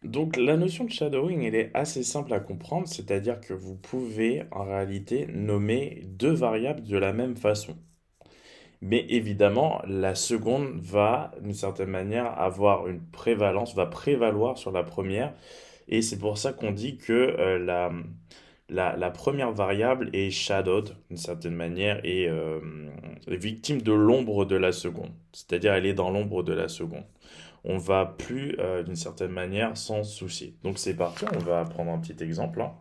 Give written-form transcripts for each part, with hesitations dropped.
Donc la notion de shadowing, elle est assez simple à comprendre, c'est-à-dire que vous pouvez en réalité nommer deux variables de la même façon. Mais évidemment, la seconde va, d'une certaine manière, avoir une prévalence, va prévaloir sur la première, et c'est pour ça qu'on dit que la première variable est shadowed, d'une certaine manière, et est victime de l'ombre de la seconde, c'est-à-dire elle est dans l'ombre de la seconde. On va plus, d'une certaine manière, s'en soucier. Donc c'est parti, on va prendre un petit exemple, hein.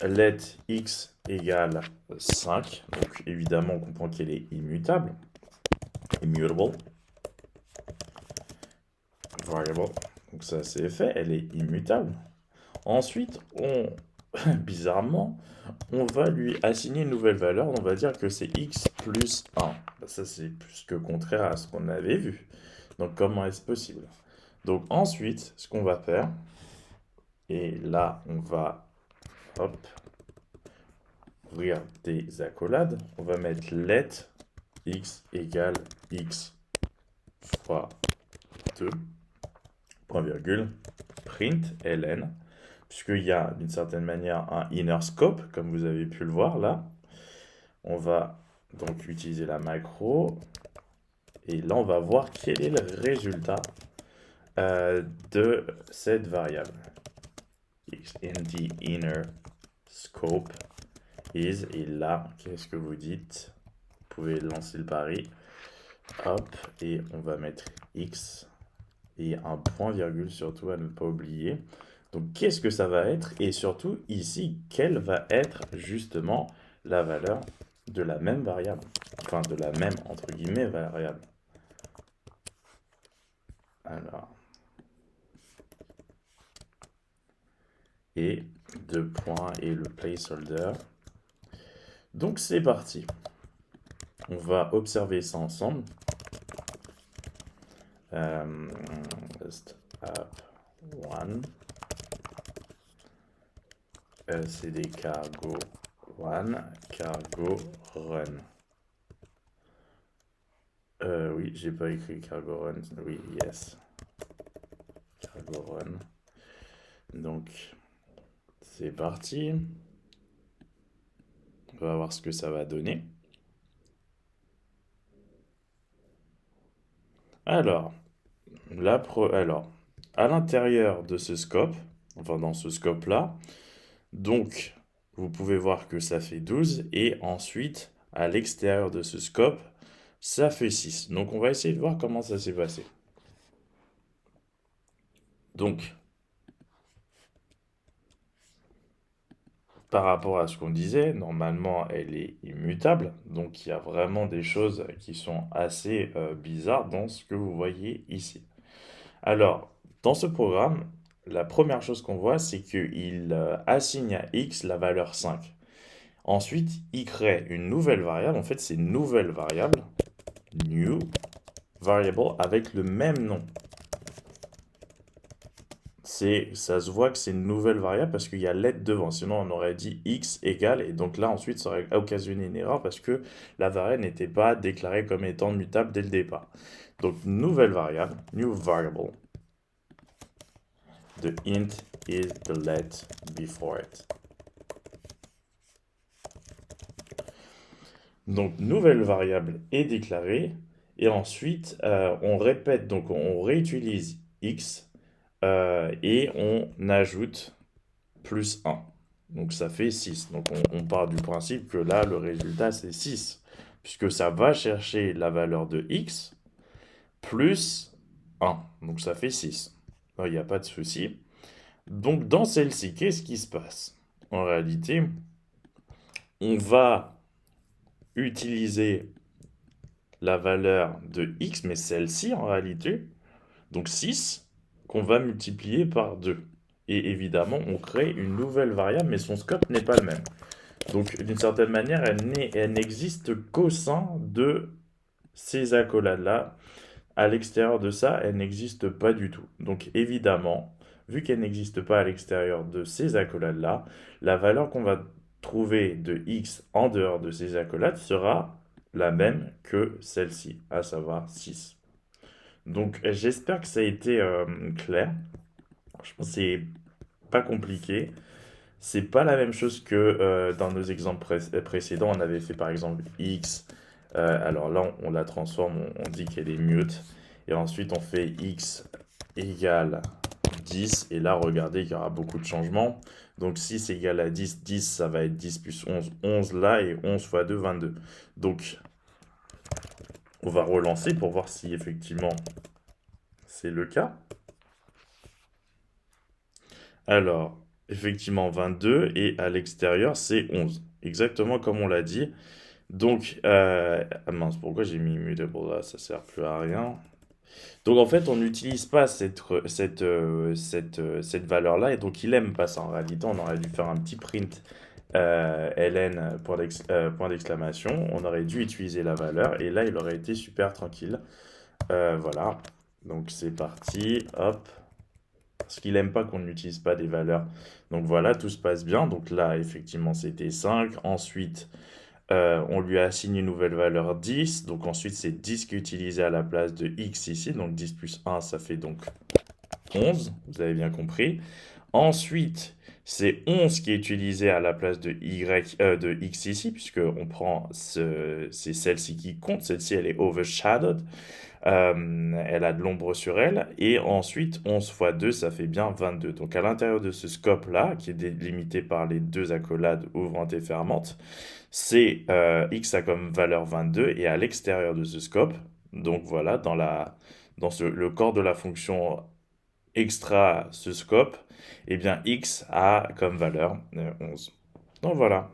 Let x égale 5. Donc évidemment, on comprend qu'elle est immutable. Immutable. Variable. Donc ça c'est fait, elle est immutable. Ensuite, bizarrement, on va lui assigner une nouvelle valeur. On va dire que c'est x plus 1. Ça c'est plus que contraire à ce qu'on avait vu. Donc comment est-ce possible? Donc ensuite, ce qu'on va faire, et là on va, hop, ouvrir des accolades. On va mettre let x égale x fois 2, point virgule, print ln, puisqu'il y a d'une certaine manière un inner scope, comme vous avez pu le voir là. On va donc utiliser la macro, et là on va voir quel est le résultat de cette variable. X in the inner scope is, et là, qu'est-ce que vous dites? Vous pouvez lancer le pari. Hop, et on va mettre X et un point virgule surtout à ne pas oublier. Donc qu'est-ce que ça va être? Et surtout ici, quelle va être justement la valeur de la même variable? Enfin de la même entre guillemets variable. Alors, et deux points et le placeholder. Donc c'est parti. On va observer ça ensemble. Step 1. CD cargo 1, cargo run. Oui, j'ai pas écrit cargo run. Oui, yes. Cargo run. Donc, c'est parti. On va voir ce que ça va donner. Alors, alors, à l'intérieur de ce scope, enfin dans ce scope-là, donc, vous pouvez voir que ça fait 12, et ensuite, à l'extérieur de ce scope, ça fait 6. Donc, on va essayer de voir comment ça s'est passé. Donc, par rapport à ce qu'on disait, normalement, elle est immutable. Donc, il y a vraiment des choses qui sont assez bizarres dans ce que vous voyez ici. Alors, dans ce programme, la première chose qu'on voit, c'est qu'il assigne à x la valeur 5. Ensuite, il crée une nouvelle variable. En fait, c'est une nouvelle variable, new variable, avec le même nom. Ça se voit que c'est une nouvelle variable parce qu'il y a let devant. Sinon, on aurait dit x égale. Et donc là, ensuite, ça aurait occasionné une erreur parce que la variable n'était pas déclarée comme étant mutable dès le départ. Donc, nouvelle variable, new variable. The int is the let before it. Donc, nouvelle variable est déclarée. Et ensuite, on répète, donc on réutilise x et on ajoute plus 1. Donc ça fait 6. Donc on part du principe que là, le résultat, c'est 6. Puisque ça va chercher la valeur de x plus 1. Donc ça fait 6. Il n'y a pas de souci. Donc dans celle-ci, qu'est-ce qui se passe? En réalité, on va utiliser la valeur de x, mais celle-ci en réalité, donc 6, qu'on va multiplier par 2. Et évidemment, on crée une nouvelle variable, mais son scope n'est pas le même. Donc, d'une certaine manière, elle n'existe qu'au sein de ces accolades-là. À l'extérieur de ça, elle n'existe pas du tout. Donc, évidemment, vu qu'elle n'existe pas à l'extérieur de ces accolades-là, la valeur qu'on va trouver de x en dehors de ces accolades sera la même que celle-ci, à savoir 6. Donc, j'espère que ça a été clair. Franchement, c'est pas compliqué. C'est pas la même chose que dans nos exemples précédents. On avait fait par exemple x. Alors là, on la transforme, on dit qu'elle est mute. Et ensuite, on fait x égale 10. Et là, regardez qu'il y aura beaucoup de changements. Donc 6 égale à 10, 10, ça va être 10 plus 11, 11 là, et 11 fois 2, 22. Donc, on va relancer pour voir si effectivement c'est le cas. Alors, effectivement 22, et à l'extérieur c'est 11. Exactement comme on l'a dit. Donc, ah mince, pourquoi j'ai mis mutable là? Ça sert plus à rien. Donc en fait, on n'utilise pas cette valeur-là, et donc il aime pas ça. En réalité, on aurait dû faire un petit print ln point d'exclamation. On aurait dû utiliser la valeur, et là, il aurait été super tranquille. Voilà. Donc c'est parti. Hop. Parce qu'il aime pas qu'on n'utilise pas des valeurs. Donc voilà, tout se passe bien. Donc là, effectivement, c'était 5. Ensuite, on lui a assigné une nouvelle valeur 10. Donc ensuite, c'est 10 qui est utilisé à la place de x ici. Donc 10 plus 1, ça fait donc 11. Vous avez bien compris. Ensuite, c'est 11 qui est utilisé à la place de de x ici, puisque on prend c'est celle-ci qui compte. Celle-ci, elle est overshadowed. Elle a de l'ombre sur elle. Et ensuite, 11 fois 2, ça fait bien 22. Donc à l'intérieur de ce scope-là, qui est délimité par les deux accolades ouvrante et fermante, c'est x a comme valeur 22. Et à l'extérieur de ce scope, donc voilà, le corps de la fonction extra ce scope, eh bien x a comme valeur 11. Donc voilà.